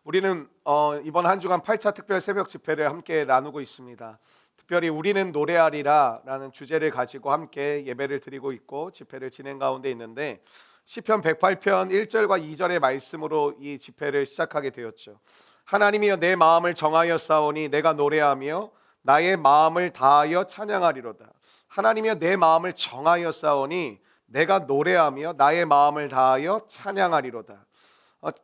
우리는 이번 한 주간 8차 특별 새벽 집회를 함께 나누고 있습니다. 특별히 우리는 노래하리라 라는 주제를 가지고 함께 예배를 드리고 있고 집회를 진행 가운데 있는데, 시편 108편 1절과 2절의 말씀으로 이 집회를 시작하게 되었죠. 하나님이여 내 마음을 정하여 싸우니 내가 노래하며 나의 마음을 다하여 찬양하리로다. 하나님이여 내 마음을 정하여 싸우니 내가 노래하며 나의 마음을 다하여 찬양하리로다.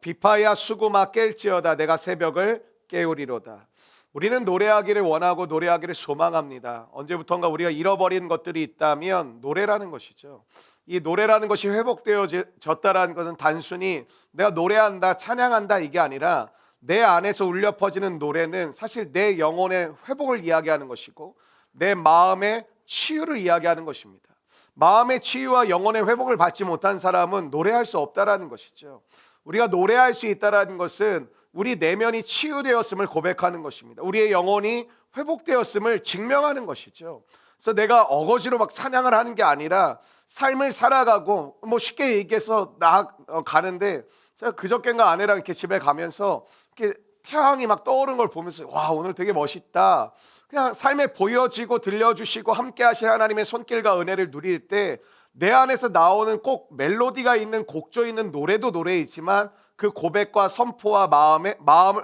비파야 수구마 깰지어다 내가 새벽을 깨우리로다. 우리는 노래하기를 원하고 노래하기를 소망합니다. 언제부턴가 우리가 잃어버린 것들이 있다면 노래라는 것이죠. 이 노래라는 것이 회복되어졌다라는 것은 단순히 내가 노래한다 찬양한다 이게 아니라, 내 안에서 울려 퍼지는 노래는 사실 내 영혼의 회복을 이야기하는 것이고 내 마음의 치유를 이야기하는 것입니다. 마음의 치유와 영혼의 회복을 받지 못한 사람은 노래할 수 없다라는 것이죠. 우리가 노래할 수 있다는 것은 우리 내면이 치유되었음을 고백하는 것입니다. 우리의 영혼이 회복되었음을 증명하는 것이죠. 그래서 내가 어거지로 막 찬양을 하는 게 아니라 삶을 살아가고, 쉽게 얘기해서 가는데, 제가 그저께인가 아내랑 이렇게 집에 가면서 이렇게 태양이 막 떠오르는 걸 보면서 와, 오늘 되게 멋있다. 그냥 삶에 보여지고 들려주시고 함께 하실 하나님의 손길과 은혜를 누릴 때 내 안에서 나오는 꼭 멜로디가 있는 곡조 있는 노래도 노래이지만 그 고백과 선포와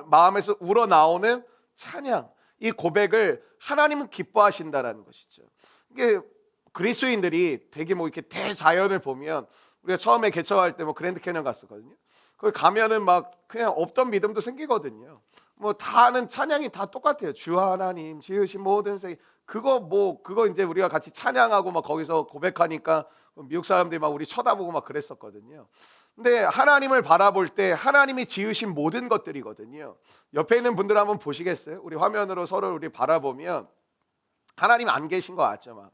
마음에서 우러나오는 찬양, 이 고백을 하나님은 기뻐하신다라는 것이죠. 이게 그리스도인들이 되게 이렇게 대자연을 보면, 우리가 처음에 개척할 때 그랜드 캐년 갔었거든요. 거기 가면은 막 그냥 없던 믿음도 생기거든요. 다 아는 찬양이 다 똑같아요. 주 하나님 지으신 모든 세계, 그거 이제 우리가 같이 찬양하고 거기서 고백하니까 미국 사람들이 우리 쳐다보고 그랬었거든요. 근데 하나님을 바라볼 때 하나님이 지으신 모든 것들이거든요. 옆에 있는 분들 한번 보시겠어요? 우리 화면으로 서로 우리 바라보면 하나님 안 계신 거 같죠?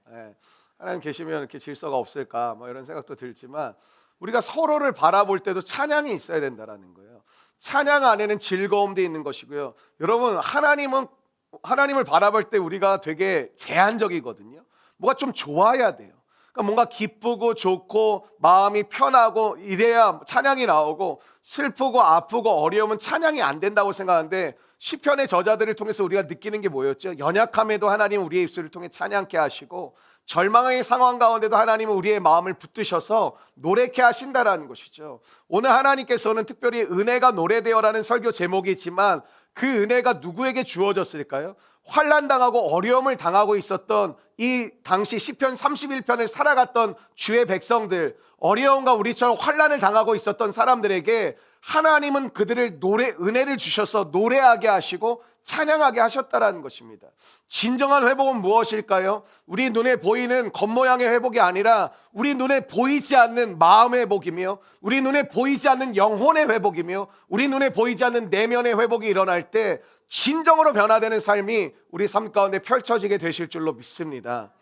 하나님 계시면 이렇게 질서가 없을까 이런 생각도 들지만, 우리가 서로를 바라볼 때도 찬양이 있어야 된다라는 거예요. 찬양 안에는 즐거움도 있는 것이고요. 여러분, 하나님을 바라볼 때 우리가 되게 제한적이거든요. 뭐가 좀 좋아야 돼요. 그러니까 뭔가 기쁘고 좋고 마음이 편하고 이래야 찬양이 나오고, 슬프고 아프고 어려우면 찬양이 안 된다고 생각하는데, 시편의 저자들을 통해서 우리가 느끼는 게 뭐였죠? 연약함에도 하나님 우리의 입술을 통해 찬양케 하시고, 절망의 상황 가운데도 하나님은 우리의 마음을 붙드셔서 노래케 하신다라는 것이죠. 오늘 하나님께서는 특별히 은혜가 노래되어라는 설교 제목이지만, 그 은혜가 누구에게 주어졌을까요? 환난당하고 어려움을 당하고 있었던 이 당시 시편 31편을 살아갔던 주의 백성들, 어려움과 우리처럼 환난을 당하고 있었던 사람들에게 하나님은 그들을 은혜를 주셔서 노래하게 하시고 찬양하게 하셨다라는 것입니다. 진정한 회복은 무엇일까요? 우리 눈에 보이는 겉모양의 회복이 아니라 우리 눈에 보이지 않는 마음의 회복이며, 우리 눈에 보이지 않는 영혼의 회복이며, 우리 눈에 보이지 않는 내면의 회복이 일어날 때 진정으로 변화되는 삶이 우리 삶 가운데 펼쳐지게 되실 줄로 믿습니다.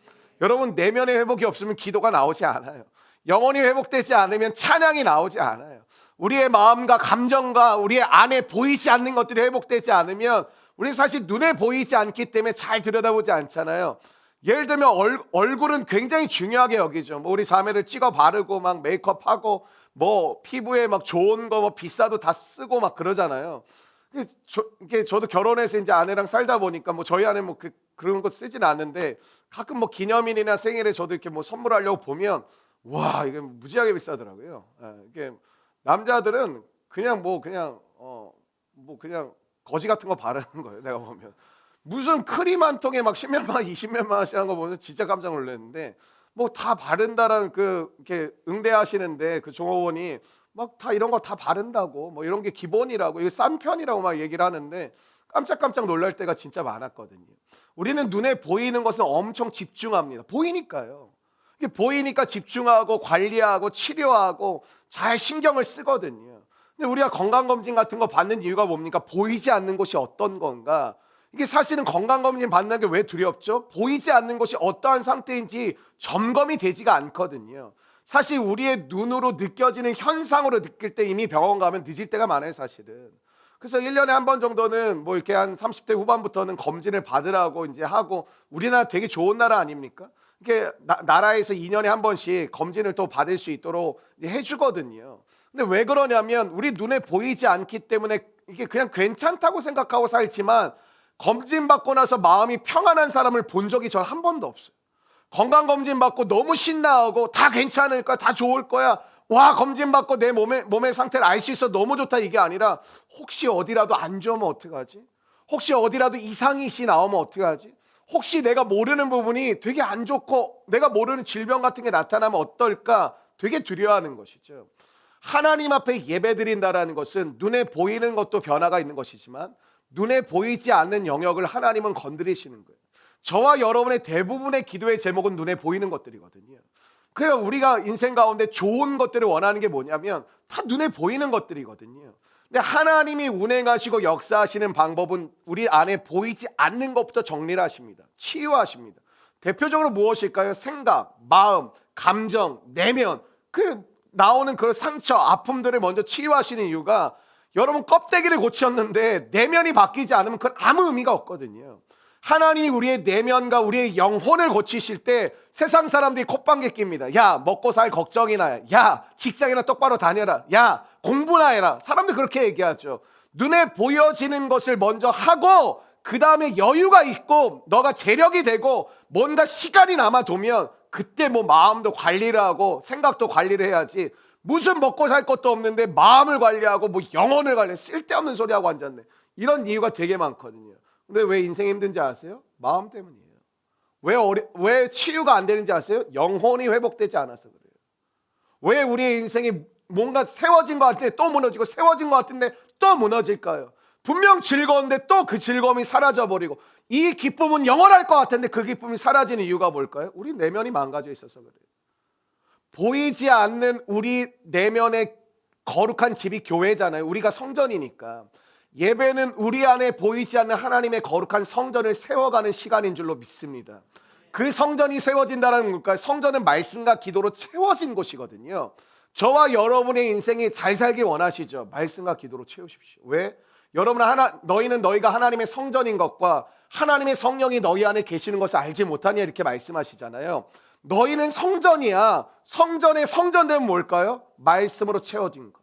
여러분, 내면의 회복이 없으면 기도가 나오지 않아요. 영혼이 회복되지 않으면 찬양이 나오지 않아요. 우리의 마음과 감정과 우리의 안에 보이지 않는 것들이 회복되지 않으면, 우리 사실 눈에 보이지 않기 때문에 잘 들여다보지 않잖아요. 예를 들면 얼굴은 굉장히 중요하게 여기죠. 우리 자매들 찍어 바르고 메이크업하고 피부에 좋은 거 비싸도 다 쓰고 그러잖아요. 저도 결혼해서 이제 아내랑 살다 보니까 저희 아내 그런 거 쓰진 않는데, 가끔 기념일이나 생일에 저도 이렇게 선물하려고 보면 와, 이게 무지하게 비싸더라고요. 이게 남자들은 그냥 그냥 거지 같은 거 바르는 거예요. 내가 보면 무슨 크림 한 통에 10몇만 원, 20몇만 원씩 하는 거 보면 진짜 깜짝 놀랐는데, 다 바른다라는 이렇게 응대하시는데 그 종업원이 다 이런 거 다 바른다고, 이런 게 기본이라고, 이게 싼 편이라고 얘기를 하는데 깜짝 놀랄 때가 진짜 많았거든요. 우리는 눈에 보이는 것은 엄청 집중합니다. 보이니까요. 이게 보이니까 집중하고 관리하고 치료하고 잘 신경을 쓰거든요. 근데 우리가 건강검진 같은 거 받는 이유가 뭡니까? 보이지 않는 것이 어떤 건가? 이게 사실은 건강검진 받는 게 왜 두렵죠? 보이지 않는 것이 어떠한 상태인지 점검이 되지가 않거든요. 사실 우리의 눈으로 느껴지는 현상으로 느낄 때 이미 병원 가면 늦을 때가 많아요, 사실은. 그래서 1년에 한 번 정도는 이렇게 한 30대 후반부터는 검진을 받으라고 이제 하고, 우리나라 되게 좋은 나라 아닙니까? 이게 나라에서 2년에 한 번씩 검진을 또 받을 수 있도록 해주거든요. 근데 왜 그러냐면 우리 눈에 보이지 않기 때문에 이게 그냥 괜찮다고 생각하고 살지만 검진 받고 나서 마음이 평안한 사람을 본 적이 전 한 번도 없어요. 건강검진 받고 너무 신나하고 다 괜찮을 거야, 다 좋을 거야, 와 검진 받고 내 몸의 상태를 알 수 있어 너무 좋다, 이게 아니라 혹시 어디라도 안 좋으면 어떡하지? 혹시 어디라도 이상이 나오면 어떡하지? 혹시 내가 모르는 부분이 되게 안 좋고 내가 모르는 질병 같은 게 나타나면 어떨까, 되게 두려워하는 것이죠. 하나님 앞에 예배드린다라는 것은 눈에 보이는 것도 변화가 있는 것이지만 눈에 보이지 않는 영역을 하나님은 건드리시는 거예요. 저와 여러분의 대부분의 기도의 제목은 눈에 보이는 것들이거든요. 그래서 우리가 인생 가운데 좋은 것들을 원하는 게 뭐냐면 다 눈에 보이는 것들이거든요. 근데 하나님이 운행하시고 역사하시는 방법은 우리 안에 보이지 않는 것부터 정리를 하십니다. 치유하십니다. 대표적으로 무엇일까요? 생각, 마음, 감정, 내면, 그 나오는 그런 상처, 아픔들을 먼저 치유하시는 이유가 여러분 껍데기를 고쳤는데 내면이 바뀌지 않으면 그건 아무 의미가 없거든요. 하나님이 우리의 내면과 우리의 영혼을 고치실 때 세상 사람들이 콧방귀 낍니다. 야, 먹고 살 걱정이나 해. 야, 직장이나 똑바로 다녀라. 야, 공부나 해라. 사람들 그렇게 얘기하죠. 눈에 보여지는 것을 먼저 하고 그 다음에 여유가 있고 너가 재력이 되고 뭔가 시간이 남아도면 그때 뭐 마음도 관리를 하고 생각도 관리를 해야지, 무슨 먹고 살 것도 없는데 마음을 관리하고 뭐 영혼을 관리해, 쓸데없는 소리 하고 앉았네. 이런 이유가 되게 많거든요. 근데 왜 인생이 힘든지 아세요? 마음 때문이에요. 왜 치유가 안 되는지 아세요? 영혼이 회복되지 않아서 그래요. 왜 우리의 인생이 뭔가 세워진 것 같은데 또 무너지고 세워진 것 같은데 또 무너질까요? 분명 즐거운데 또 그 즐거움이 사라져버리고, 이 기쁨은 영원할 것 같은데 그 기쁨이 사라지는 이유가 뭘까요? 우리 내면이 망가져 있어서 그래요. 보이지 않는 우리 내면의 거룩한 집이 교회잖아요. 우리가 성전이니까. 예배는 우리 안에 보이지 않는 하나님의 거룩한 성전을 세워가는 시간인 줄로 믿습니다. 그 성전이 세워진다는 걸까요? 성전은 말씀과 기도로 채워진 곳이거든요. 저와 여러분의 인생이 잘 살길 원하시죠? 말씀과 기도로 채우십시오. 왜? 너희는 너희가 하나님의 성전인 것과 하나님의 성령이 너희 안에 계시는 것을 알지 못하냐, 이렇게 말씀하시잖아요. 너희는 성전이야. 성전의 성전되면 뭘까요? 말씀으로 채워진 것,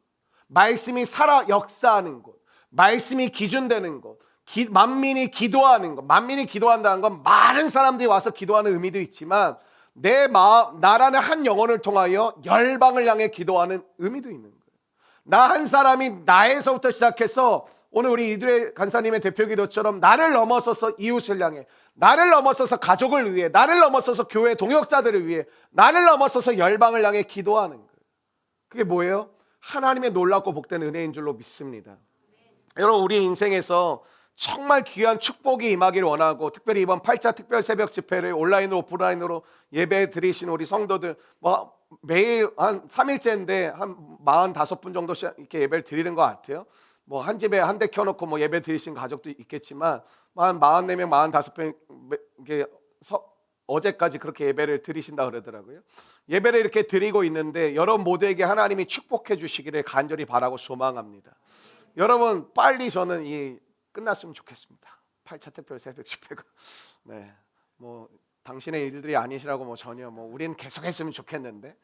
말씀이 살아 역사하는 곳, 말씀이 기준되는 것, 만민이 기도하는 것. 만민이 기도한다는 건 많은 사람들이 와서 기도하는 의미도 있지만 나라는 한 영혼을 통하여 열방을 향해 기도하는 의미도 있는 거예요. 나 한 사람이 나에서부터 시작해서 오늘 우리 이두래 간사님의 대표 기도처럼 나를 넘어서서 이웃을 향해, 나를 넘어서서 가족을 위해, 나를 넘어서서 교회 동역자들을 위해, 나를 넘어서서 열방을 향해 기도하는 거예요. 그게 뭐예요? 하나님의 놀랍고 복된 은혜인 줄로 믿습니다. 여러분, 우리 인생에서 정말 귀한 축복이 임하기를 원하고, 특별히 이번 8차 특별 새벽 집회를 온라인으로 오프라인으로 예배 드리신 우리 성도들, 매일 한 3일째인데 한 45분 정도 이렇게 예배를 드리는 것 같아요. 한 집에 한 대 켜놓고 예배 드리신 가족도 있겠지만 한 44명, 45명 이게 어제까지 그렇게 예배를 드리신다 그러더라고요. 예배를 이렇게 드리고 있는데 여러분 모두에게 하나님이 축복해 주시기를 간절히 바라고 소망합니다. 여러분 빨리 저는 끝났으면 좋겠습니다. 8차 특별 새벽 집회가. 네, 당신의 일들이 아니시라고 전혀 우리는 계속했으면 좋겠는데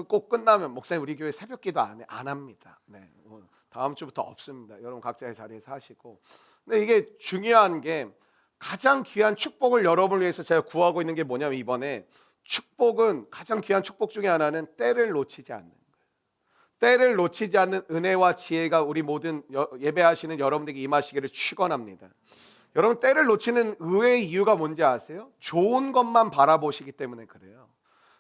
꼭 끝나면 목사님 우리 교회 새벽기도 안 합니다. 네, 다음 주부터 없습니다. 여러분 각자의 자리에서 하시고. 근데 이게 중요한 게, 가장 귀한 축복을 여러분을 위해서 제가 구하고 있는 게 뭐냐면, 이번에 축복은, 가장 귀한 축복 중에 하나는 때를 놓치지 않는 거예요. 때를 놓치지 않는 은혜와 지혜가 우리 모든 예배하시는 여러분들에게 임하시기를 축원합니다. 여러분, 때를 놓치는 의외의 이유가 뭔지 아세요? 좋은 것만 바라보시기 때문에 그래요.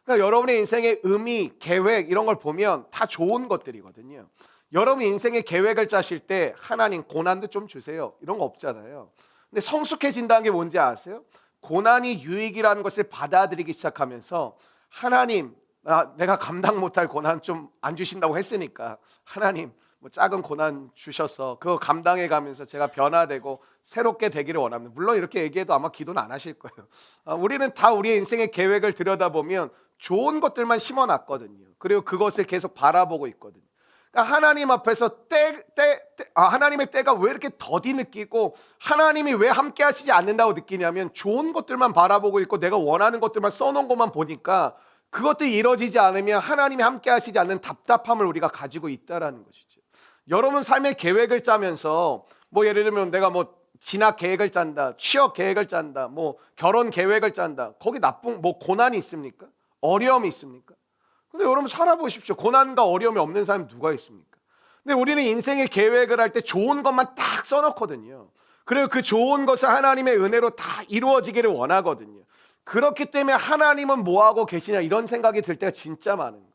그러니까 여러분의 인생의 의미, 계획 이런 걸 보면 다 좋은 것들이거든요. 여러분 인생의 계획을 짜실 때 하나님 고난도 좀 주세요, 이런 거 없잖아요. 근데 성숙해진다는 게 뭔지 아세요? 고난이 유익이라는 것을 받아들이기 시작하면서, 하나님 내가 감당 못할 고난 좀 안 주신다고 했으니까 하나님 작은 고난 주셔서 그거 감당해 가면서 제가 변화되고 새롭게 되기를 원합니다. 물론 이렇게 얘기해도 아마 기도는 안 하실 거예요. 우리는 다 우리의 인생의 계획을 들여다보면 좋은 것들만 심어놨거든요. 그리고 그것을 계속 바라보고 있거든요. 그러니까 하나님 앞에서 하나님의 때가 왜 이렇게 더디 느끼고 하나님이 왜 함께 하시지 않는다고 느끼냐면 좋은 것들만 바라보고 있고 내가 원하는 것들만 써놓은 것만 보니까 그것들이 이루어지지 않으면 하나님이 함께 하시지 않는 답답함을 우리가 가지고 있다라는 것이죠. 여러분 삶의 계획을 짜면서 뭐 예를 들면 내가 뭐 진학 계획을 짠다, 취업 계획을 짠다, 뭐 결혼 계획을 짠다. 거기 나쁜 뭐 고난이 있습니까? 어려움이 있습니까? 근데 여러분 살아보십시오. 고난과 어려움이 없는 사람이 누가 있습니까? 근데 우리는 인생의 계획을 할 때 좋은 것만 딱 써놓거든요. 그리고 그 좋은 것을 하나님의 은혜로 다 이루어지기를 원하거든요. 그렇기 때문에 하나님은 뭐 하고 계시냐 이런 생각이 들 때가 진짜 많은 거예요.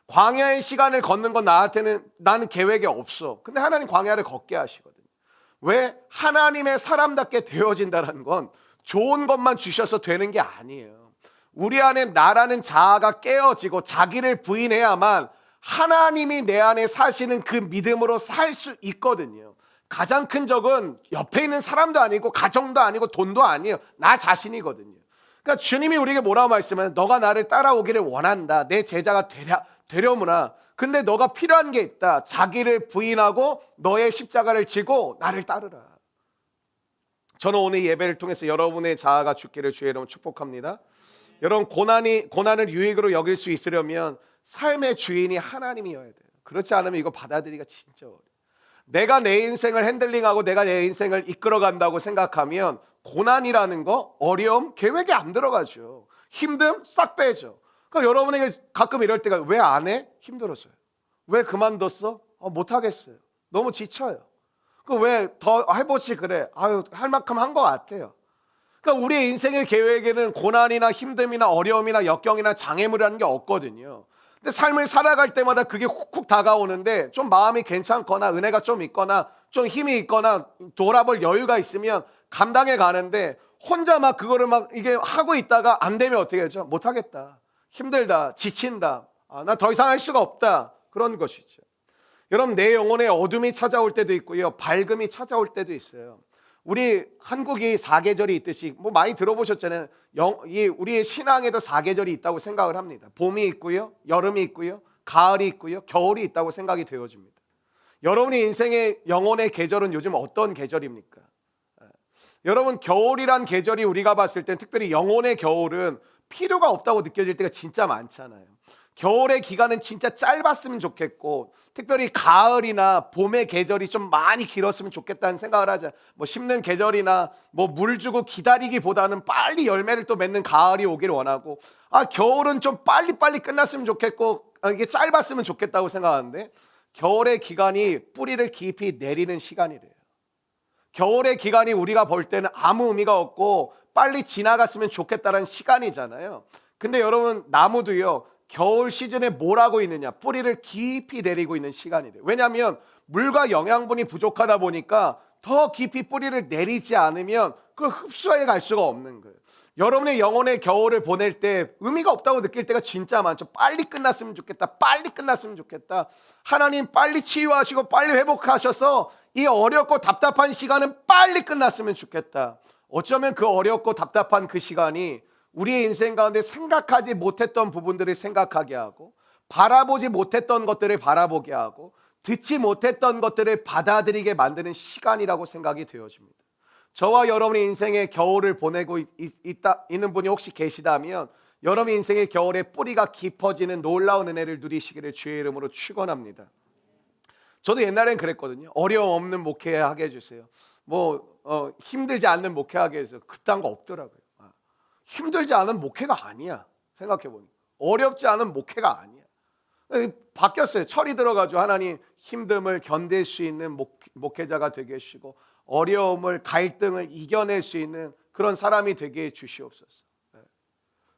광야의 시간을 걷는 건 나는 계획이 없어. 근데 하나님 광야를 걷게 하시거든요. 왜? 하나님의 사람답게 되어진다는 건 좋은 것만 주셔서 되는 게 아니에요. 우리 안에 나라는 자아가 깨어지고 자기를 부인해야만 하나님이 내 안에 사시는 그 믿음으로 살 수 있거든요. 가장 큰 적은 옆에 있는 사람도 아니고 가정도 아니고 돈도 아니에요. 나 자신이거든요. 그러니까 주님이 우리에게 뭐라고 말씀하면 너가 나를 따라오기를 원한다. 내 제자가 되려무나. 근데 너가 필요한 게 있다. 자기를 부인하고 너의 십자가를 지고 나를 따르라. 저는 오늘 예배를 통해서 여러분의 자아가 죽기를 주의 이름으로 축복합니다. 여러분 고난을 유익으로 여길 수 있으려면 삶의 주인이 하나님이어야 돼요. 그렇지 않으면 이거 받아들이기가 진짜 어려워요. 내가 내 인생을 핸들링하고 내가 내 인생을 이끌어간다고 생각하면 고난이라는 거, 어려움, 계획에 안 들어가죠. 힘듦 싹 빼죠. 그러니까 여러분에게 가끔 이럴 때가 왜 안 해? 힘들어서요. 왜 그만뒀어? 못하겠어요. 너무 지쳐요. 왜 더 해보지 그래? 할 만큼 한 것 같아요. 그러니까 우리의 인생의 계획에는 고난이나 힘듦이나 어려움이나 역경이나 장애물이라는 게 없거든요. 근데 삶을 살아갈 때마다 그게 훅훅 다가오는데 좀 마음이 괜찮거나 은혜가 좀 있거나 좀 힘이 있거나 돌아볼 여유가 있으면 감당해 가는데 혼자 막 그거를 막 이게 하고 있다가 안 되면 어떻게 하죠? 못하겠다. 힘들다. 지친다. 나 더 이상 할 수가 없다. 그런 것이죠. 여러분 내 영혼에 어둠이 찾아올 때도 있고요. 밝음이 찾아올 때도 있어요. 우리 한국이 사계절이 있듯이 뭐 많이 들어보셨잖아요. 우리의 신앙에도 사계절이 있다고 생각을 합니다. 봄이 있고요. 여름이 있고요. 가을이 있고요. 겨울이 있다고 생각이 되어집니다. 여러분의 인생의 영혼의 계절은 요즘 어떤 계절입니까? 여러분 겨울이란 계절이 우리가 봤을 땐 특별히 영혼의 겨울은 필요가 없다고 느껴질 때가 진짜 많잖아요. 겨울의 기간은 진짜 짧았으면 좋겠고 특별히 가을이나 봄의 계절이 좀 많이 길었으면 좋겠다는 생각을 하자. 뭐 심는 계절이나 뭐 물 주고 기다리기보다는 빨리 열매를 또 맺는 가을이 오기를 원하고 겨울은 좀 빨리빨리 끝났으면 좋겠고 이게 짧았으면 좋겠다고 생각하는데 겨울의 기간이 뿌리를 깊이 내리는 시간이래요. 겨울의 기간이 우리가 볼 때는 아무 의미가 없고 빨리 지나갔으면 좋겠다는 시간이잖아요. 근데 여러분 나무도요. 겨울 시즌에 뭘 하고 있느냐? 뿌리를 깊이 내리고 있는 시간이래요. 왜냐하면 물과 영양분이 부족하다 보니까 더 깊이 뿌리를 내리지 않으면 그걸 흡수해 갈 수가 없는 거예요. 여러분의 영혼의 겨울을 보낼 때 의미가 없다고 느낄 때가 진짜 많죠. 빨리 끝났으면 좋겠다. 빨리 끝났으면 좋겠다. 하나님 빨리 치유하시고 빨리 회복하셔서 이 어렵고 답답한 시간은 빨리 끝났으면 좋겠다. 어쩌면 그 어렵고 답답한 그 시간이 우리의 인생 가운데 생각하지 못했던 부분들을 생각하게 하고 바라보지 못했던 것들을 바라보게 하고 듣지 못했던 것들을 받아들이게 만드는 시간이라고 생각이 되어집니다. 저와 여러분의 인생의 겨울을 보내고 있는 분이 혹시 계시다면 여러분의 인생의 겨울에 뿌리가 깊어지는 놀라운 은혜를 누리시기를 주의 이름으로 축원합니다. 저도 옛날엔 그랬거든요. 어려움 없는 목회하게 해주세요. 힘들지 않는 목회하게 해주세요. 그딴 거 없더라고요. 힘들지 않은 목회가 아니야. 생각해보니 어렵지 않은 목회가 아니야. 바뀌었어요. 철이 들어가지고 하나님 힘듦을 견딜 수 있는 목회자가 되게 해주시고 어려움을 갈등을 이겨낼 수 있는 그런 사람이 되게 해 주시옵소서.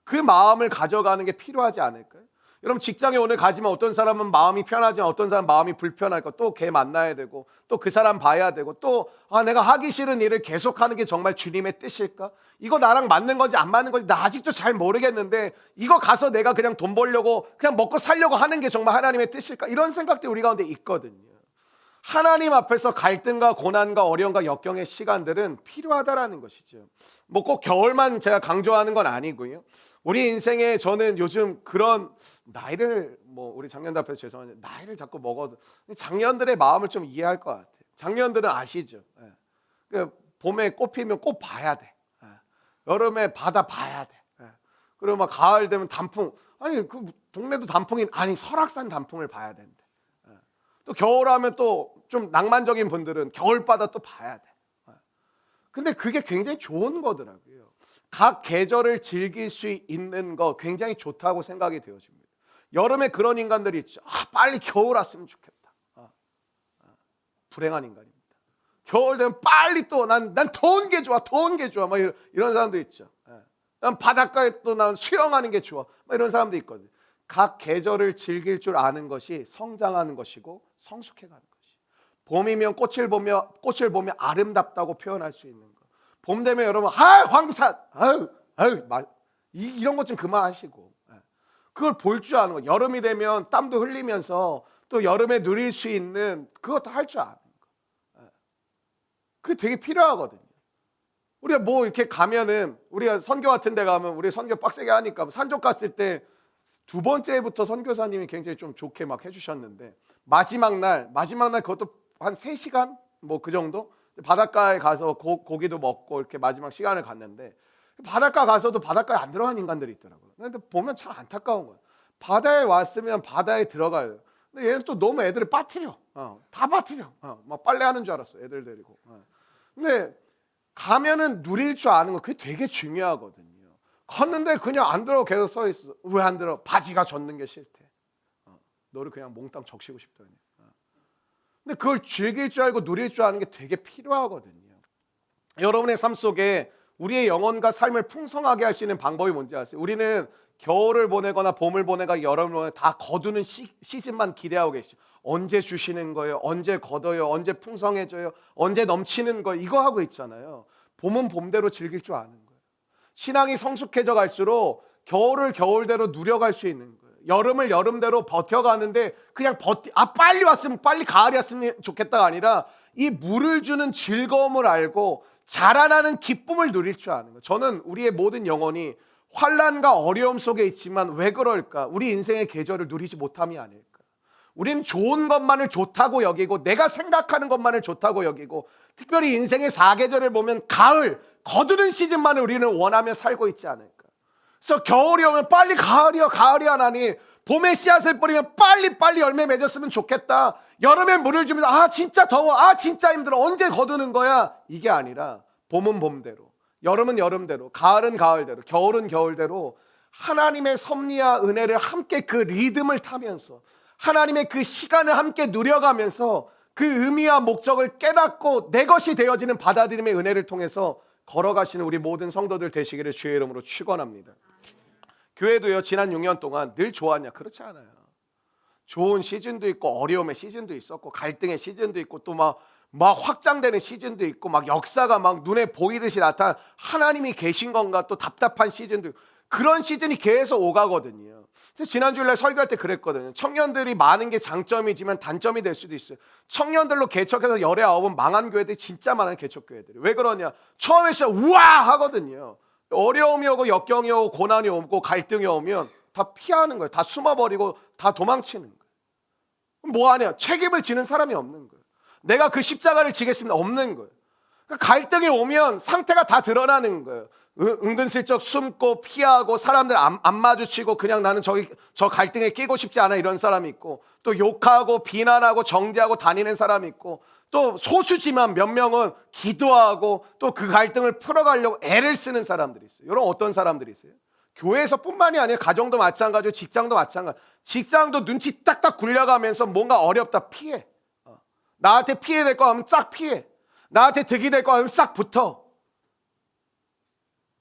그 마음을 가져가는 게 필요하지 않을까요? 여러분 직장에 오늘 가지만 어떤 사람은 마음이 편하지만 어떤 사람은 마음이 불편할까? 또 걔 만나야 되고 또 그 사람 봐야 되고 또 내가 하기 싫은 일을 계속하는 게 정말 주님의 뜻일까? 이거 나랑 맞는 건지 안 맞는 건지 나 아직도 잘 모르겠는데 이거 가서 내가 그냥 돈 벌려고 그냥 먹고 살려고 하는 게 정말 하나님의 뜻일까? 이런 생각들이 우리 가운데 있거든요. 하나님 앞에서 갈등과 고난과 어려움과 역경의 시간들은 필요하다라는 것이죠. 꼭 겨울만 제가 강조하는 건 아니고요. 우리 인생에 저는 요즘 그런 나이를 우리 장년들 앞에서 죄송한데 나이를 자꾸 먹어도 장년들의 마음을 좀 이해할 것 같아요. 작년들은 아시죠? 예. 그 봄에 꽃 피면 꽃 봐야 돼. 예. 여름에 바다 봐야 돼. 예. 그리고 막 가을 되면 단풍. 아니 그 동네도 단풍이 아니 설악산 단풍을 봐야 된대. 예. 또 겨울 하면 또 좀 낭만적인 분들은 겨울바다 또 봐야 돼. 예. 근데 그게 굉장히 좋은 거더라고요. 각 계절을 즐길 수 있는 거 굉장히 좋다고 생각이 되어집니다. 여름에 그런 인간들이 있죠. 아, 빨리 겨울 왔으면 좋겠다. 불행한 인간입니다. 겨울 되면 빨리 또 난 더운 게 좋아, 더운 게 좋아. 막 이런 사람도 있죠. 난 바닷가에 또 난 수영하는 게 좋아. 막 이런 사람도 있거든요. 각 계절을 즐길 줄 아는 것이 성장하는 것이고 성숙해가는 것이. 봄이면 꽃을 보며 아름답다고 표현할 수 있는 거. 봄 되면 여러분 황산 이런 것 좀 그만하시고 그걸 볼 줄 아는 거. 여름이 되면 땀도 흘리면서 또 여름에 누릴 수 있는 그것도 할 줄 아는 거. 그게 되게 필요하거든요. 우리가 뭐 이렇게 가면은 우리가 선교 같은 데 가면 우리 선교 빡세게 하니까 산족 갔을 때 두 번째부터 선교사님이 굉장히 좀 좋게 막 해주셨는데 마지막 날 그것도 한 3시간 뭐 그 정도 바닷가에 가서 고기도 먹고 이렇게 마지막 시간을 갔는데 바닷가 가서도 바닷가에 안 들어간 인간들이 있더라고요. 근데 보면 참 안타까운 거예요. 바다에 왔으면 바다에 들어가요. 근데 얘는 또 너무 애들을 빠뜨려. 다 빠뜨려. 막 빨래하는 줄 알았어. 애들 데리고. 근데 가면은 누릴 줄 아는 거 그게 되게 중요하거든요. 갔는데 그냥 안 들어 계속 서 있어. 왜 안 들어? 바지가 젖는 게 싫대. 너를 그냥 몽땅 적시고 싶더니. 근데 그걸 즐길 줄 알고 누릴 줄 아는 게 되게 필요하거든요. 여러분의 삶 속에 우리의 영혼과 삶을 풍성하게 할 수 있는 방법이 뭔지 아세요? 우리는 겨울을 보내거나 봄을 보내거나 여름을 보내거나 다 거두는 시즌만 기대하고 계시죠. 언제 주시는 거예요? 언제 걷어요? 언제 풍성해져요? 언제 넘치는 거예요? 이거 하고 있잖아요. 봄은 봄대로 즐길 줄 아는 거예요. 신앙이 성숙해져 갈수록 겨울을 겨울대로 누려갈 수 있는 거예요. 여름을 여름대로 버텨가는데 그냥 빨리 왔으면 빨리 가을이 왔으면 좋겠다가 아니라 이 물을 주는 즐거움을 알고 자라나는 기쁨을 누릴 줄 아는 거예요. 저는 우리의 모든 영혼이 환난과 어려움 속에 있지만 왜 그럴까? 우리 인생의 계절을 누리지 못함이 아닐까? 우리는 좋은 것만을 좋다고 여기고 내가 생각하는 것만을 좋다고 여기고 특별히 인생의 4계절을 보면 가을, 거두는 시즌만을 우리는 원하며 살고 있지 않을까? 그래서 겨울이 오면 빨리 가을이야 하나니 봄에 씨앗을 뿌리면 빨리 열매 맺었으면 좋겠다. 여름에 물을 주면서 진짜 더워, 진짜 힘들어, 언제 거두는 거야? 이게 아니라 봄은 봄대로, 여름은 여름대로, 가을은 가을대로, 겨울은 겨울대로 하나님의 섭리와 은혜를 함께 그 리듬을 타면서 하나님의 그 시간을 함께 누려가면서 그 의미와 목적을 깨닫고 내 것이 되어지는 받아들임의 은혜를 통해서 걸어가시는 우리 모든 성도들 되시기를 주의 이름으로 축원합니다. 교회도요 지난 6년 동안 늘 좋았냐? 그렇지 않아요. 좋은 시즌도 있고 어려움의 시즌도 있었고 갈등의 시즌도 있고 또 막 확장되는 시즌도 있고 막 역사가 막 눈에 보이듯이 나타난 하나님이 계신 건가 또 답답한 시즌도 있고 그런 시즌이 계속 오가거든요. 지난 주일날 설교할 때 그랬거든요. 청년들이 많은 게 장점이지만 단점이 될 수도 있어요. 청년들로 개척해서 19은 망한 교회들이 진짜 많아요. 개척교회들이. 왜 그러냐? 처음에 진짜 우와 하거든요. 어려움이 오고 역경이 오고 고난이 오고 갈등이 오면 다 피하는 거예요. 다 숨어버리고 다 도망치는 거예요. 그럼 뭐 하냐? 책임을 지는 사람이 없는 거예요. 내가 그 십자가를 지겠습니다. 없는 거예요. 그러니까 갈등이 오면 상태가 다 드러나는 거예요. 은근슬쩍 숨고 피하고 사람들 안 마주치고 그냥 나는 저 갈등에 끼고 싶지 않아 이런 사람이 있고 또 욕하고 비난하고 정죄하고 다니는 사람이 있고 또 소수지만 몇 명은 기도하고 또 그 갈등을 풀어가려고 애를 쓰는 사람들이 있어요. 이런 어떤 사람들이 있어요? 교회에서뿐만이 아니라 가정도 마찬가지고 직장도 마찬가지. 직장도 눈치 딱딱 굴려가면서 뭔가 어렵다 피해. 나한테 피해될 거 하면 싹 피해. 나한테 득이 될 거 하면 싹 붙어.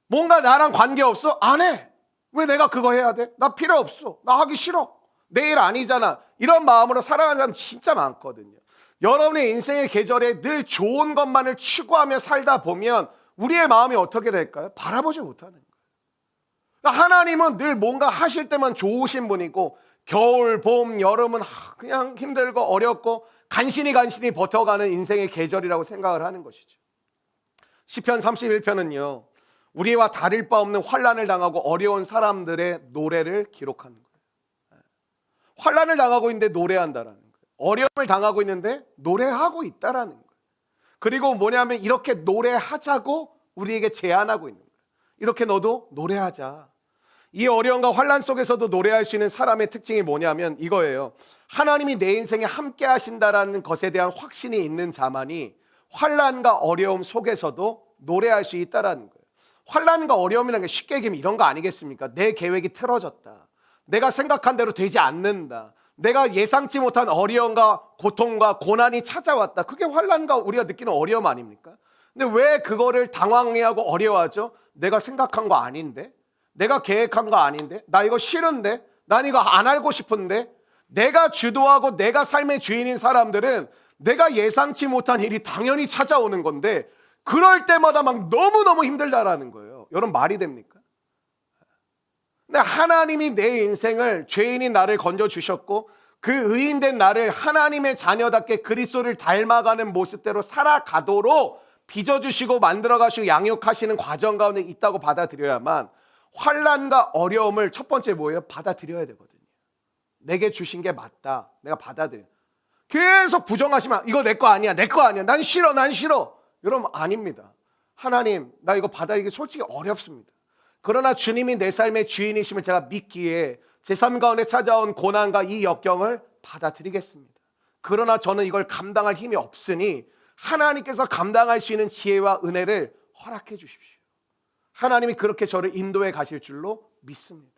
뭔가 나랑 관계없어? 안 해. 왜 내가 그거 해야 돼? 나 필요 없어. 나 하기 싫어. 내 일 아니잖아. 이런 마음으로 살아가는 사람 진짜 많거든요. 여러분의 인생의 계절에 늘 좋은 것만을 추구하며 살다 보면 우리의 마음이 어떻게 될까요? 바라보지 못하는 거예요. 그러니까 하나님은 늘 뭔가 하실 때만 좋으신 분이고 겨울, 봄, 여름은 그냥 힘들고 어렵고 간신히 버텨가는 인생의 계절이라고 생각을 하는 것이죠. 시편 31편은요. 우리와 다를 바 없는 환난을 당하고 어려운 사람들의 노래를 기록하는 거예요. 환난을 당하고 있는데 노래한다라는 거예요. 어려움을 당하고 있는데 노래하고 있다라는 거예요. 그리고 뭐냐면 이렇게 노래하자고 우리에게 제안하고 있는 거예요. 이렇게 너도 노래하자. 이 어려움과 환난 속에서도 노래할 수 있는 사람의 특징이 뭐냐면 이거예요. 하나님이 내 인생에 함께 하신다라는 것에 대한 확신이 있는 자만이 환난과 어려움 속에서도 노래할 수 있다라는 거예요. 환난과 어려움이라는 게 쉽게 얘기하면 이런 거 아니겠습니까? 내 계획이 틀어졌다. 내가 생각한 대로 되지 않는다. 내가 예상치 못한 어려움과 고통과 고난이 찾아왔다. 그게 환난과 우리가 느끼는 어려움 아닙니까? 근데 왜 그거를 당황해하고 어려워하죠? 내가 생각한 거 아닌데? 내가 계획한 거 아닌데? 나 이거 싫은데? 난 이거 안 알고 싶은데? 내가 주도하고 내가 삶의 주인인 사람들은 내가 예상치 못한 일이 당연히 찾아오는 건데 그럴 때마다 막 너무너무 힘들다라는 거예요. 여러분 말이 됩니까? 근데 하나님이 내 인생을 죄인인 나를 건져주셨고 그 의인된 나를 하나님의 자녀답게 그리스도를 닮아가는 모습대로 살아가도록 빚어주시고 만들어가시고 양육하시는 과정 가운데 있다고 받아들여야만 환난과 어려움을 첫 번째 뭐예요? 받아들여야 되거든요. 내게 주신 게 맞다. 내가 받아들여. 계속 부정하시면 이거 내 거 아니야. 내 거 아니야. 난 싫어. 난 싫어. 여러분 아닙니다. 하나님 나 이거 받아들이기 솔직히 어렵습니다. 그러나 주님이 내 삶의 주인이심을 제가 믿기에 제 삶 가운데 찾아온 고난과 이 역경을 받아들이겠습니다. 그러나 저는 이걸 감당할 힘이 없으니 하나님께서 감당할 수 있는 지혜와 은혜를 허락해 주십시오. 하나님이 그렇게 저를 인도해 가실 줄로 믿습니다.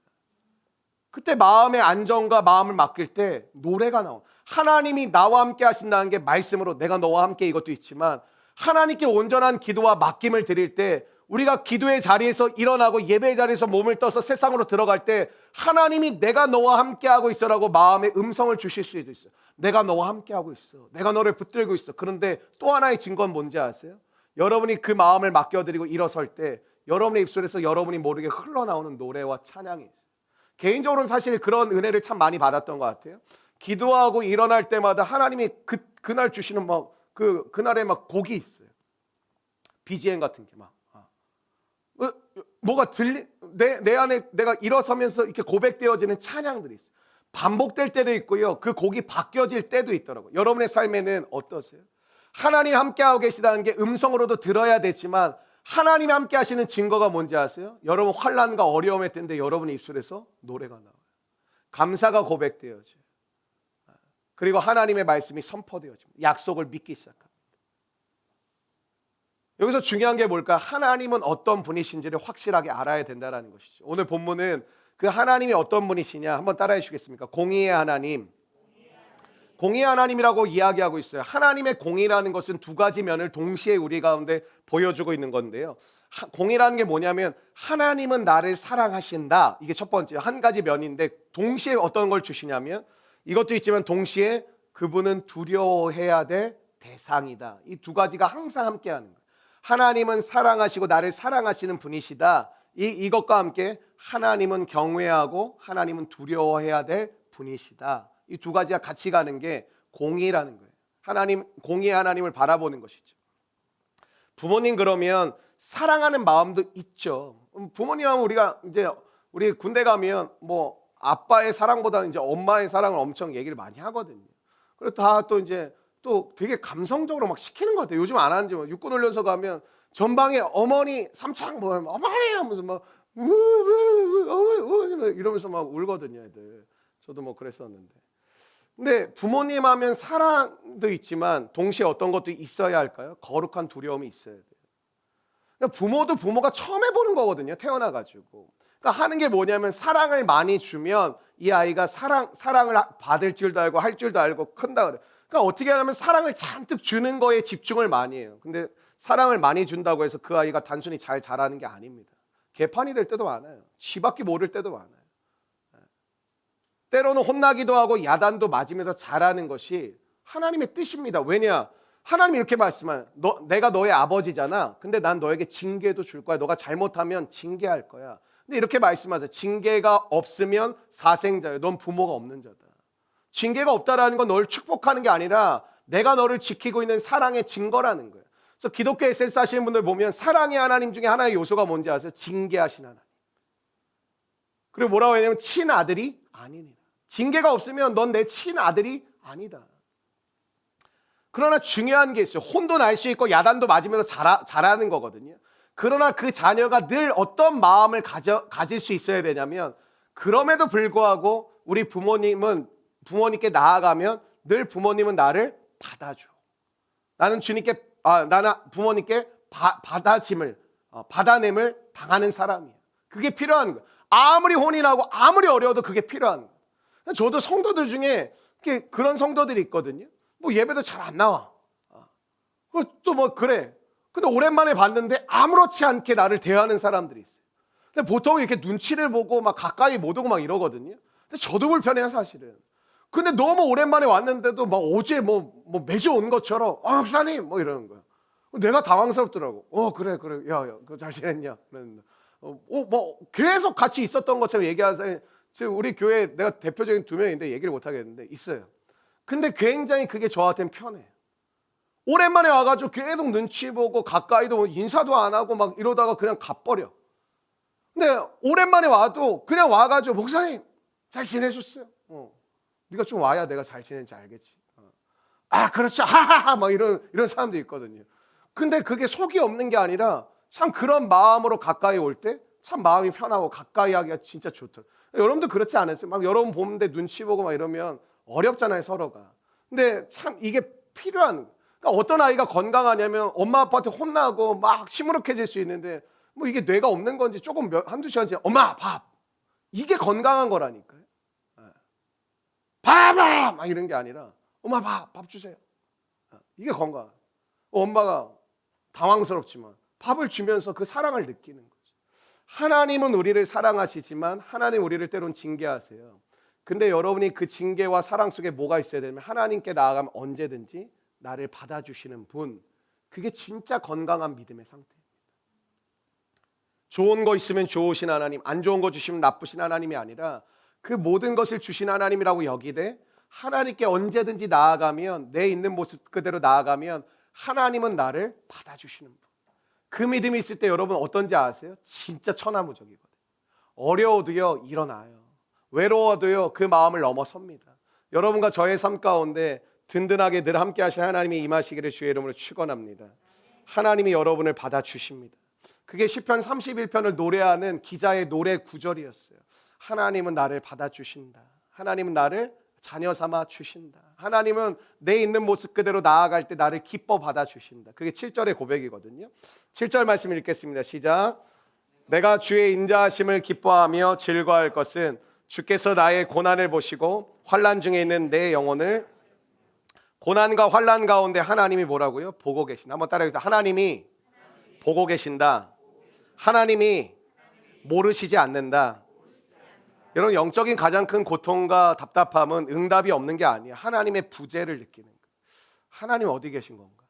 그때 마음의 안정과 마음을 맡길 때 노래가 나와. 하나님이 나와 함께 하신다는 게 말씀으로 내가 너와 함께 이것도 있지만 하나님께 온전한 기도와 맡김을 드릴 때 우리가 기도의 자리에서 일어나고 예배의 자리에서 몸을 떠서 세상으로 들어갈 때 하나님이 내가 너와 함께하고 있어라고 마음의 음성을 주실 수도 있어요. 내가 너와 함께하고 있어. 내가 너를 붙들고 있어. 그런데 또 하나의 증거는 뭔지 아세요? 여러분이 그 마음을 맡겨드리고 일어설 때 여러분의 입술에서 여러분이 모르게 흘러나오는 노래와 찬양이 있어요. 개인적으로는 사실 그런 은혜를 참 많이 받았던 것 같아요. 기도하고 일어날 때마다 하나님이 그날 주시는 그날에 막 곡이 있어요. BGM 같은 게 막. 뭐가 내 안에 내가 일어서면서 이렇게 고백되어지는 찬양들이 있어요. 반복될 때도 있고요. 그 곡이 바뀌어질 때도 있더라고요. 여러분의 삶에는 어떠세요? 하나님 함께하고 계시다는 게 음성으로도 들어야 되지만 하나님이 함께 하시는 증거가 뭔지 아세요? 여러분 환난과 어려움의 때인데 여러분의 입술에서 노래가 나와요. 감사가 고백되어져요. 그리고 하나님의 말씀이 선포되어집니다. 약속을 믿기 시작합니다. 여기서 중요한 게 뭘까? 하나님은 어떤 분이신지를 확실하게 알아야 된다는 것이죠. 오늘 본문은 그 하나님이 어떤 분이시냐 한번 따라해 주시겠습니까? 공의의 하나님. 공의의 하나님이라고 이야기하고 있어요. 하나님의 공의라는 것은 두 가지 면을 동시에 우리 가운데 보여주고 있는 건데요. 공의라는 게 뭐냐면 하나님은 나를 사랑하신다. 이게 첫 번째 한 가지 면인데 동시에 어떤 걸 주시냐면 이것도 있지만 동시에 그분은 두려워해야 될 대상이다. 이 두 가지가 항상 함께하는 거예요. 하나님은 사랑하시고 나를 사랑하시는 분이시다. 이것과 함께 하나님은 경외하고 하나님은 두려워해야 될 분이시다. 이 두 가지가 같이 가는 게 공의라는 거예요. 공의의 하나님을 바라보는 것이죠. 부모님 그러면 사랑하는 마음도 있죠. 부모님하면 우리 군대 가면 뭐 아빠의 사랑보다는 이제 엄마의 사랑을 엄청 얘기를 많이 하거든요. 그리고 다 또 되게 감성적으로 막 시키는 것 같아요. 요즘 안 하는지 육군훈련소 가면 전방에 어머니 삼창 보면 어머니 하면서 막 이러면서 막 울거든요, 애들. 저도 뭐 그랬었는데. 근데 부모님 하면 사랑도 있지만 동시에 어떤 것도 있어야 할까요? 거룩한 두려움이 있어야 돼요. 그러니까 부모도 부모가 처음 해보는 거거든요, 태어나가지고. 그러니까 하는 게 뭐냐면 사랑을 많이 주면 이 아이가 사랑을 받을 줄도 알고 할 줄도 알고 큰다 그래요. 그러니까 어떻게 하냐면 사랑을 잔뜩 주는 거에 집중을 많이 해요. 근데 사랑을 많이 준다고 해서 그 아이가 단순히 잘 자라는 게 아닙니다. 개판이 될 때도 많아요. 지밖에 모를 때도 많아요. 때로는 혼나기도 하고 야단도 맞으면서 자라는 것이 하나님의 뜻입니다. 왜냐? 하나님이 이렇게 말씀해요. 내가 너의 아버지잖아. 근데 난 너에게 징계도 줄 거야. 너가 잘못하면 징계할 거야. 근데 이렇게 말씀하세요. 징계가 없으면 사생자예요. 넌 부모가 없는 자다. 징계가 없다라는 건 널 축복하는 게 아니라 내가 너를 지키고 있는 사랑의 증거라는 거예요. 그래서 기독교 에센스 하시는 분들 보면 사랑의 하나님 중에 하나의 요소가 뭔지 아세요? 징계하신 하나님. 그리고 뭐라고 하냐면 친아들이 아니니라. 징계가 없으면 넌 내 친아들이 아니다. 그러나 중요한 게 있어요. 혼도 날 수 있고 야단도 맞으면서 자라는 거거든요. 그러나 그 자녀가 늘 어떤 마음을 가질 수 있어야 되냐면, 그럼에도 불구하고 우리 부모님께 나아가면 늘 부모님은 나를 받아줘. 나는 부모님께 받아냄을 당하는 사람이에요. 그게 필요한 거예요. 아무리 혼이 나고 아무리 어려워도 그게 필요한 거예요. 저도 성도들 중에 그런 성도들이 있거든요. 뭐 예배도 잘 안 나와. 또 뭐 그래. 근데 오랜만에 봤는데 아무렇지 않게 나를 대하는 사람들이 있어요. 근데 보통 이렇게 눈치를 보고 막 가까이 못 오고 막 이러거든요. 근데 저도 불편해요, 사실은. 근데 너무 오랜만에 왔는데도 막 어제 매주 온 것처럼 목사님 뭐 이러는 거야. 내가 당황스럽더라고. 그래 야 그거 잘 지냈냐? 뭐 계속 같이 있었던 것처럼 얘기하세요. 지금 우리 교회 내가 대표적인 2명인데 얘기를 못 하겠는데 있어요. 근데 굉장히 그게 저한테는 편해요. 오랜만에 와가지고 계속 눈치 보고 가까이도 인사도 안 하고 막 이러다가 그냥 가버려. 근데 오랜만에 와도 그냥 와가지고 목사님 잘 지내셨어요? 네가 좀 와야 내가 잘 지내는지 알겠지. 그렇죠. 하하하 막 이런 사람도 있거든요. 근데 그게 속이 없는 게 아니라 참 그런 마음으로 가까이 올 때 참 마음이 편하고 가까이 하기가 진짜 좋더라고요. 여러분도 그렇지 않으세요? 막 여러분 보는데 눈치 보고 막 이러면 어렵잖아요, 서로가. 근데 참 이게 필요한 거예요. 그러니까 어떤 아이가 건강하냐면 엄마 아빠한테 혼나고 막 시무룩해질 수 있는데 뭐 이게 뇌가 없는 건지 조금 한두 시간 지나 엄마 밥, 이게 건강한 거라니까요. 밥아 막 이런 게 아니라 엄마 밥 주세요. 이게 건강. 엄마가 당황스럽지만 밥을 주면서 그 사랑을 느끼는 거죠. 하나님은 우리를 사랑하시지만 하나님 우리를 때론 징계하세요. 근데 여러분이 그 징계와 사랑 속에 뭐가 있어야 되냐면 하나님께 나아가면 언제든지 나를 받아주시는 분, 그게 진짜 건강한 믿음의 상태입니다. 좋은 거 있으면 좋으신 하나님, 안 좋은 거 주시면 나쁘신 하나님이 아니라 그 모든 것을 주신 하나님이라고 여기되 하나님께 언제든지 나아가면, 내 있는 모습 그대로 나아가면 하나님은 나를 받아주시는 분. 그 믿음이 있을 때 여러분 어떤지 아세요? 진짜 천하무적이거든요. 어려워도요 일어나요. 외로워도요 그 마음을 넘어섭니다. 여러분과 저의 삶 가운데 든든하게 늘 함께 하신 하나님이 임하시기를 주의 이름으로 축원합니다. 하나님이 여러분을 받아주십니다. 그게 시편 31편을 노래하는 기자의 노래 구절이었어요. 하나님은 나를 받아주신다. 하나님은 나를 자녀 삼아 주신다. 하나님은 내 있는 모습 그대로 나아갈 때 나를 기뻐 받아주신다. 그게 7절의 고백이거든요. 7절 말씀 읽겠습니다. 시작. 내가 주의 인자하심을 기뻐하며 즐거워할 것은 주께서 나의 고난을 보시고 환난 중에 있는 내 영혼을, 고난과 환난 가운데 하나님이 뭐라고요? 보고 계신다. 한번 따라해주세요. 하나님이 보고 계신다. 하나님이 모르시지 않는다. 여러분, 영적인 가장 큰 고통과 답답함은 응답이 없는 게 아니에요. 하나님의 부재를 느끼는 거예요. 하나님 어디 계신 건가?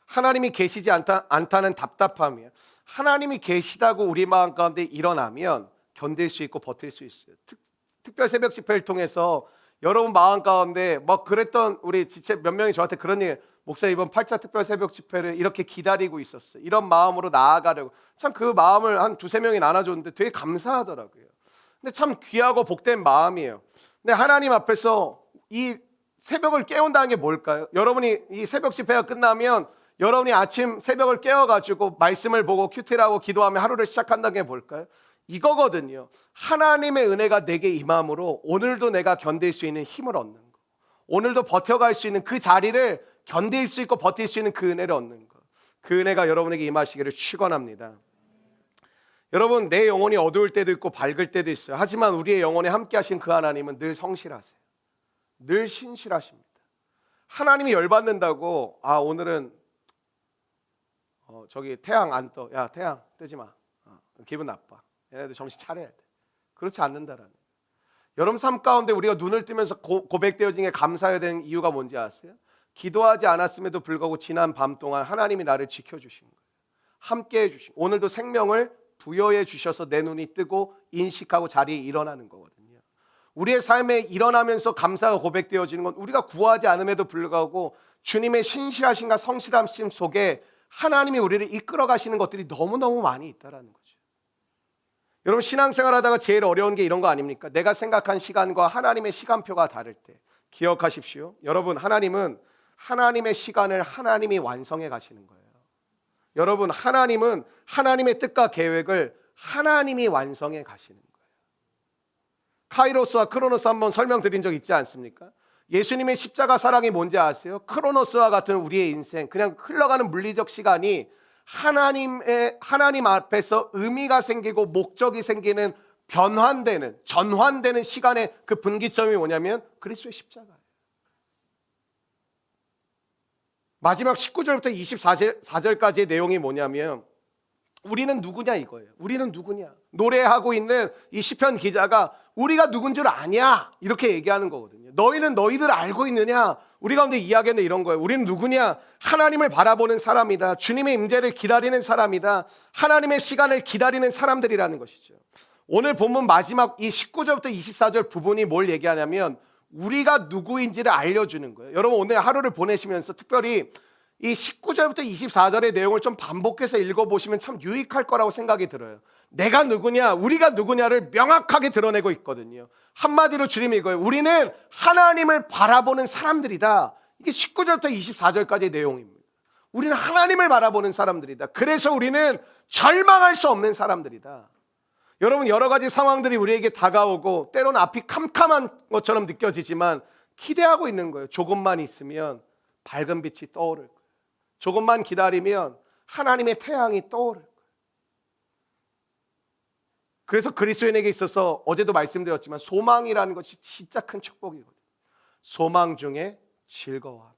하나님이 계시지 않다는 답답함이에요. 하나님이 계시다고 우리 마음 가운데 일어나면 견딜 수 있고 버틸 수 있어요. 특별 새벽 집회를 통해서 여러분 마음 가운데 뭐 그랬던 우리 지체 몇 명이 저한테 그런 얘기, 목사 이번 8차 특별 새벽 집회를 이렇게 기다리고 있었어요. 이런 마음으로 나아가려고. 참 그 마음을 한 두세 명이 나눠줬는데 되게 감사하더라고요. 근데 참 귀하고 복된 마음이에요. 근데 하나님 앞에서 이 새벽을 깨운다는 게 뭘까요? 여러분이 이 새벽 집회가 끝나면 여러분이 아침 새벽을 깨워가지고 말씀을 보고 큐티라고 기도하며 하루를 시작한다는 게 뭘까요? 이거거든요. 하나님의 은혜가 내게 임함으로 오늘도 내가 견딜 수 있는 힘을 얻는 거, 오늘도 버텨갈 수 있는 그 자리를 견딜 수 있고 버틸 수 있는 그 은혜를 얻는 거, 그 은혜가 여러분에게 임하시기를 축원합니다. 여러분, 내 영혼이 어두울 때도 있고 밝을 때도 있어요. 하지만 우리의 영혼에 함께 하신 그 하나님은 늘 성실하세요. 늘 신실하십니다. 하나님이 열받는다고 오늘은 저기 태양 안 떠. 야, 태양 뜨지 마. 기분 나빠. 얘네들 정신 차려야 돼. 그렇지 않는다라는. 여러분 삶 가운데 우리가 눈을 뜨면서 고백되어진 게 감사해야 되는 이유가 뭔지 아세요? 기도하지 않았음에도 불구하고 지난 밤 동안 하나님이 나를 지켜주신 거예요. 함께해 주신, 오늘도 생명을 부여해 주셔서 내 눈이 뜨고 인식하고 자리에 일어나는 거거든요. 우리의 삶에 일어나면서 감사가 고백되어지는 건 우리가 구하지 않음에도 불구하고 주님의 신실하심과 성실하심 속에 하나님이 우리를 이끌어 가시는 것들이 너무너무 많이 있다는 거죠. 여러분, 신앙생활 하다가 제일 어려운 게 이런 거 아닙니까? 내가 생각한 시간과 하나님의 시간표가 다를 때. 기억하십시오. 여러분, 하나님은 하나님의 시간을 하나님이 완성해 가시는 거예요. 여러분, 하나님은 하나님의 뜻과 계획을 하나님이 완성해 가시는 거예요. 카이로스와 크로노스 한번 설명드린 적 있지 않습니까? 예수님의 십자가 사랑이 뭔지 아세요? 크로노스와 같은 우리의 인생, 그냥 흘러가는 물리적 시간이 하나님 앞에서 의미가 생기고 목적이 생기는 전환되는 시간의 그 분기점이 뭐냐면 그리스도의 십자가예요. 마지막 19절부터 24절까지의 내용이 뭐냐면 우리는 누구냐 이거예요. 우리는 누구냐? 노래하고 있는 이 시편 기자가 우리가 누군 줄 아냐? 이렇게 얘기하는 거거든요. 너희는 너희들 알고 있느냐? 우리 가운데 이야기는 이런 거예요. 우리는 누구냐? 하나님을 바라보는 사람이다. 주님의 임재를 기다리는 사람이다. 하나님의 시간을 기다리는 사람들이라는 것이죠. 오늘 본문 마지막 이 19절부터 24절 부분이 뭘 얘기하냐면 우리가 누구인지를 알려주는 거예요. 여러분 오늘 하루를 보내시면서 특별히 이 19절부터 24절의 내용을 좀 반복해서 읽어보시면 참 유익할 거라고 생각이 들어요. 내가 누구냐, 우리가 누구냐를 명확하게 드러내고 있거든요. 한마디로 주님이 이거예요. 우리는 하나님을 바라보는 사람들이다. 이게 19절부터 24절까지의 내용입니다. 우리는 하나님을 바라보는 사람들이다. 그래서 우리는 절망할 수 없는 사람들이다. 여러분 여러 가지 상황들이 우리에게 다가오고 때로는 앞이 캄캄한 것처럼 느껴지지만 기대하고 있는 거예요. 조금만 있으면 밝은 빛이 떠오를 거예요. 조금만 기다리면 하나님의 태양이 떠오를 거예요. 그래서 그리스도인에게 있어서 어제도 말씀드렸지만 소망이라는 것이 진짜 큰 축복이거든요. 소망 중에 즐거워함이에요.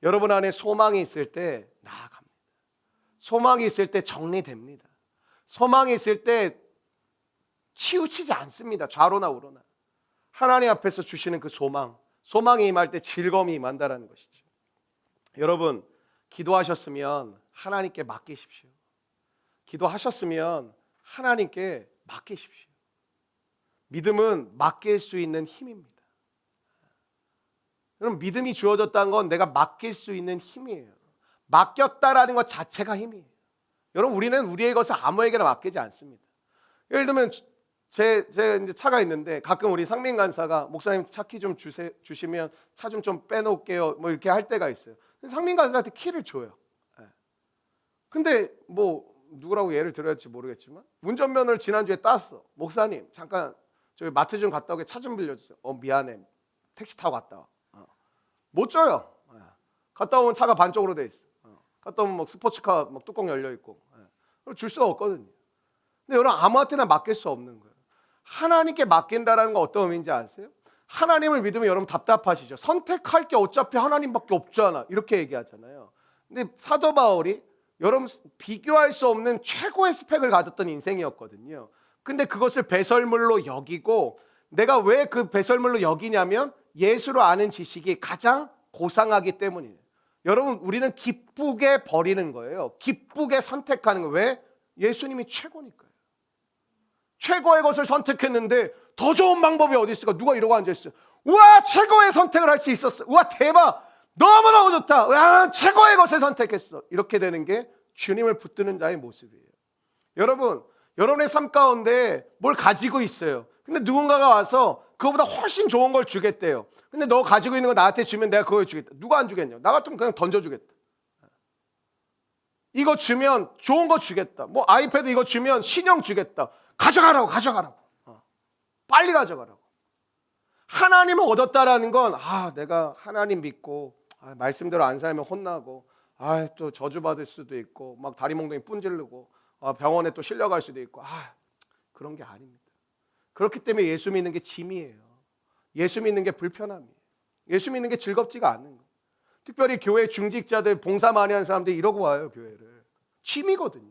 여러분 안에 소망이 있을 때 나아갑니다. 소망이 있을 때 정리됩니다. 소망이 있을 때 치우치지 않습니다. 좌로나 우로나. 하나님 앞에서 주시는 그 소망이 임할 때 즐거움이 임한다는 것이죠. 여러분 기도하셨으면 하나님께 맡기십시오. 기도하셨으면 하나님께 맡기십시오. 믿음은 맡길 수 있는 힘입니다. 여러분 믿음이 주어졌다는 건 내가 맡길 수 있는 힘이에요. 맡겼다라는 것 자체가 힘이에요. 여러분 우리는 우리의 것을 아무에게나 맡기지 않습니다. 예를 들면 제 이제 차가 있는데 가끔 우리 상민 간사가 목사님 차 키 좀 주시면 차 좀 빼놓을게요. 뭐 이렇게 할 때가 있어요. 상민 간사한테 키를 줘요. 근데 뭐 누구라고 예를 들어야 할지 모르겠지만 운전면허를 지난주에 땄어. 목사님 잠깐 저기 마트 좀 갔다 오게 차 좀 빌려주세요. 미안해. 택시 타고 갔다 와. 못 줘요. 갔다 오면 차가 반쪽으로 돼 있어. 갔다 오면 막 스포츠카 막 뚜껑 열려 있고 줄 수가 없거든요. 근데 여러분 아무한테나 맡길 수 없는 거예요. 하나님께 맡긴다라는 건 어떤 의미인지 아세요? 하나님을 믿으면 여러분 답답하시죠. 선택할 게 어차피 하나님밖에 없잖아. 이렇게 얘기하잖아요. 근데 사도 바울이 여러분 비교할 수 없는 최고의 스펙을 가졌던 인생이었거든요. 근데 그것을 배설물로 여기고 내가 왜 그 배설물로 여기냐면 예수로 아는 지식이 가장 고상하기 때문이에요. 여러분 우리는 기쁘게 버리는 거예요. 기쁘게 선택하는 거예요. 왜? 예수님이 최고니까요. 최고의 것을 선택했는데 더 좋은 방법이 어디 있을까? 누가 이러고 앉아있어요. 우와 최고의 선택을 할 수 있었어. 우와 대박 너무너무 좋다. 우와 최고의 것을 선택했어. 이렇게 되는 게 주님을 붙드는 자의 모습이에요. 여러분 여러분의 삶 가운데 뭘 가지고 있어요. 근데 누군가가 와서 그거보다 훨씬 좋은 걸 주겠대요. 근데 너 가지고 있는 거 나한테 주면 내가 그걸 주겠다. 누가 안 주겠냐? 나 같으면 그냥 던져주겠다. 이거 주면 좋은 거 주겠다. 뭐 아이패드 이거 주면 신형 주겠다. 가져가라고. 빨리 가져가라고. 하나님을 얻었다라는 건 내가 하나님 믿고 말씀대로 안 살면 혼나고 또 저주받을 수도 있고 막 다리 몽둥이 뿜질르고 병원에 또 실려갈 수도 있고 그런 게 아닙니다. 그렇기 때문에 예수 믿는 게 짐이에요. 예수 믿는 게 불편함이에요. 예수 믿는 게 즐겁지가 않는 거예요. 특별히 교회 중직자들 봉사 많이 하는 사람들이 이러고 와요. 교회를 취미거든요.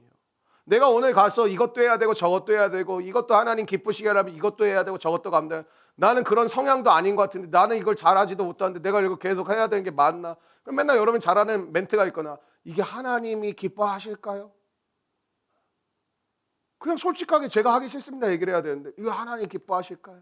내가 오늘 가서 이것도 해야 되고 저것도 해야 되고 이것도 하나님 기쁘시게 하려면 이것도 해야 되고 저것도 감당. 나는 그런 성향도 아닌 것 같은데 나는 이걸 잘하지도 못하는데 내가 이거 계속 해야 되는 게 맞나? 그럼 맨날 여러분 잘하는 멘트가 있거나 이게 하나님이 기뻐하실까요? 그냥 솔직하게 제가 하기 싫습니다 얘기를 해야 되는데 이거 하나님 기뻐하실까요?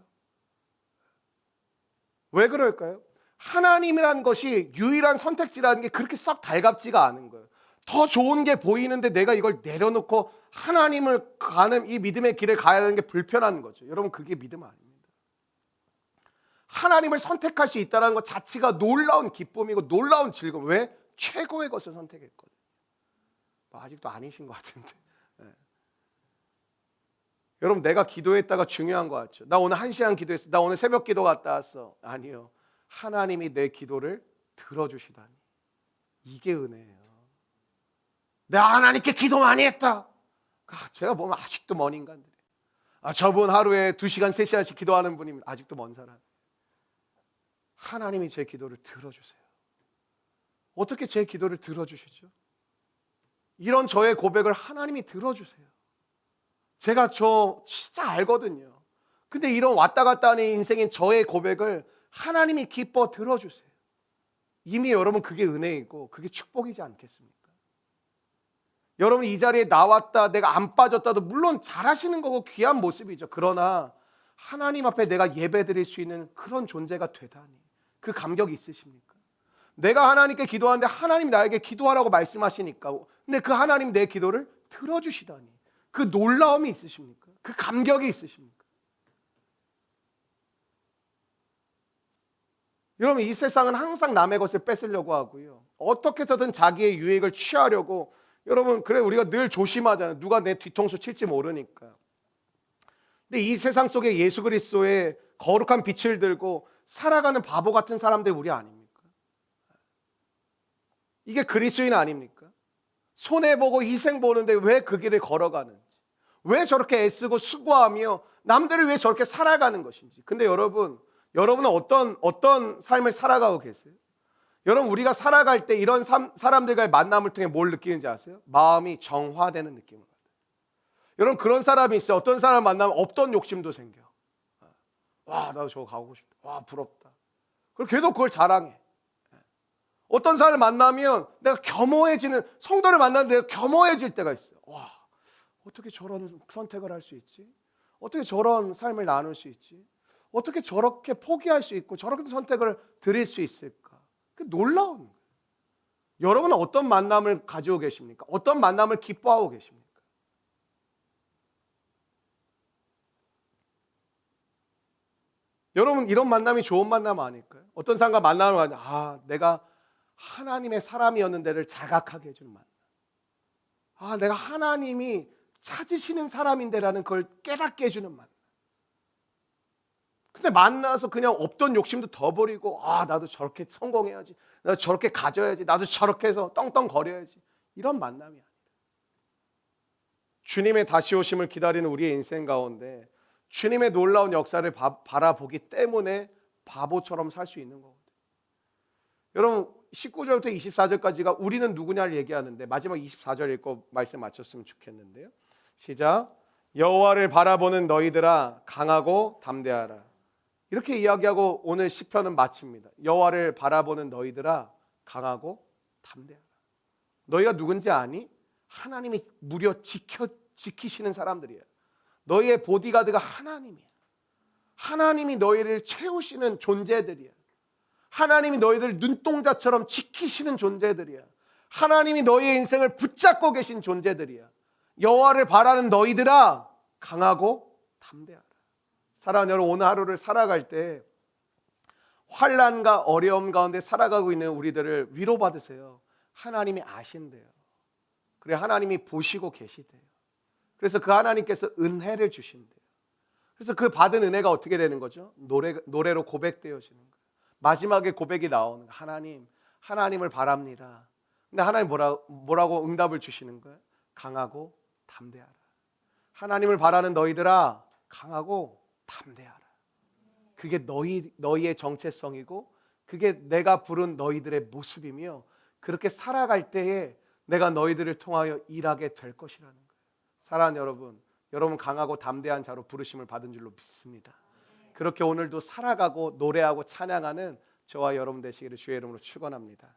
왜 그럴까요? 하나님이라는 것이 유일한 선택지라는 게 그렇게 썩 달갑지가 않은 거예요. 더 좋은 게 보이는데 내가 이걸 내려놓고 하나님을 가는 이 믿음의 길을 가야 하는 게 불편한 거죠. 여러분 그게 믿음 아닙니다. 하나님을 선택할 수 있다는 것 자체가 놀라운 기쁨이고 놀라운 즐거움. 왜? 최고의 것을 선택했거든요. 아직도 아니신 것 같은데. 네. 여러분, 내가 기도했다가 중요한 거 같죠? 나 오늘 1시간 기도했어. 나 오늘 새벽 기도 갔다 왔어. 아니요. 하나님이 내 기도를 들어주시다니. 이게 은혜예요. 내가 하나님께 기도 많이 했다. 제가 보면 아직도 먼 인간들이에요. 저분 하루에 2시간, 3시간씩 기도하는 분이면 아직도 먼 사람. 하나님이 제 기도를 들어주세요. 어떻게 제 기도를 들어주시죠? 이런 저의 고백을 하나님이 들어주세요. 제가 저 진짜 알거든요. 근데 이런 왔다 갔다 하는 인생인 저의 고백을 하나님이 기뻐 들어주세요. 이미 여러분 그게 은혜이고 그게 축복이지 않겠습니까? 여러분 이 자리에 나왔다 내가 안 빠졌다도 물론 잘하시는 거고 귀한 모습이죠. 그러나 하나님 앞에 내가 예배드릴 수 있는 그런 존재가 되다니 그 감격이 있으십니까? 내가 하나님께 기도하는데 하나님이 나에게 기도하라고 말씀하시니까 근데 그 하나님 내 기도를 들어주시다니 그 놀라움이 있으십니까? 그 감격이 있으십니까? 여러분 이 세상은 항상 남의 것을 뺏으려고 하고요. 어떻게 해서든 자기의 유익을 취하려고 여러분 그래 우리가 늘 조심하잖아요. 누가 내 뒤통수 칠지 모르니까. 근데 이 세상 속에 예수 그리스도의 거룩한 빛을 들고 살아가는 바보 같은 사람들 우리 아닙니까? 이게 그리스도인 아닙니까? 손해보고 희생 보는데 왜 그 길을 걸어가는지 왜 저렇게 애쓰고 수고하며 남들을 왜 저렇게 살아가는 것인지. 근데 여러분은 어떤 삶을 살아가고 계세요? 여러분 우리가 살아갈 때 이런 사람들과의 만남을 통해 뭘 느끼는지 아세요? 마음이 정화되는 느낌을 받아요. 여러분 그런 사람이 있어요. 어떤 사람 만나면 없던 욕심도 생겨. 와 나도 저거 가고 싶다. 와 부럽다. 그리고 계속 그걸 자랑해. 어떤 사람을 만나면 내가 겸허해지는 성도를 만나는데 내가 겸허해질 때가 있어요. 와 어떻게 저런 선택을 할 수 있지? 어떻게 저런 삶을 나눌 수 있지? 어떻게 저렇게 포기할 수 있고 저렇게 선택을 드릴 수 있을까? 그 놀라운 거예요. 여러분은 어떤 만남을 가지고 계십니까? 어떤 만남을 기뻐하고 계십니까? 여러분 이런 만남이 좋은 만남 아닐까요? 어떤 사람과 만남을 가지고 내가 하나님의 사람이었는데를 자각하게 해주는 만남. 내가 하나님이 찾으시는 사람인데라는 걸 깨닫게 해주는 만남. 근데 만나서 그냥 없던 욕심도 더 버리고 나도 저렇게 성공해야지. 나도 저렇게 가져야지. 나도 저렇게 해서 떵떵거려야지. 이런 만남이 아니라 주님의 다시 오심을 기다리는 우리의 인생 가운데 주님의 놀라운 역사를 바라보기 때문에 바보처럼 살 수 있는 거거든요. 여러분 19절부터 24절까지가 우리는 누구냐를 얘기하는데 마지막 24절 읽고 말씀 마쳤으면 좋겠는데요. 시작. 여호와를 바라보는 너희들아 강하고 담대하라. 이렇게 이야기하고 오늘 시편은 마칩니다. 여호와를 바라보는 너희들아 강하고 담대하라. 너희가 누군지 아니? 하나님이 무려 지키시는 사람들이야. 너희의 보디가드가 하나님이야. 하나님이 너희를 채우시는 존재들이야. 하나님이 너희들 눈동자처럼 지키시는 존재들이야. 하나님이 너희의 인생을 붙잡고 계신 존재들이야. 여호와를 바라는 너희들아 강하고 담대하라. 사랑하는 여러분 오늘 하루를 살아갈 때 환난과 어려움 가운데 살아가고 있는 우리들을 위로받으세요. 하나님이 아신대요. 그래 하나님이 보시고 계시대요. 그래서 그 하나님께서 은혜를 주신대요. 그래서 그 받은 은혜가 어떻게 되는 거죠? 노래로 고백되어지는 거예요. 마지막에 고백이 나오는 거예요. 하나님을 바랍니다. 근데 하나님 뭐라고 응답을 주시는 거예요? 강하고 담대하라. 하나님을 바라는 너희들아 강하고 담대하라. 그게 너희의 정체성이고 그게 내가 부른 너희들의 모습이며 그렇게 살아갈 때에 내가 너희들을 통하여 일하게 될 것이라는 거예요. 사랑하는 여러분 강하고 담대한 자로 부르심을 받은 줄로 믿습니다. 그렇게 오늘도 살아가고 노래하고 찬양하는 저와 여러분 되시기를 주의 이름으로 축원합니다.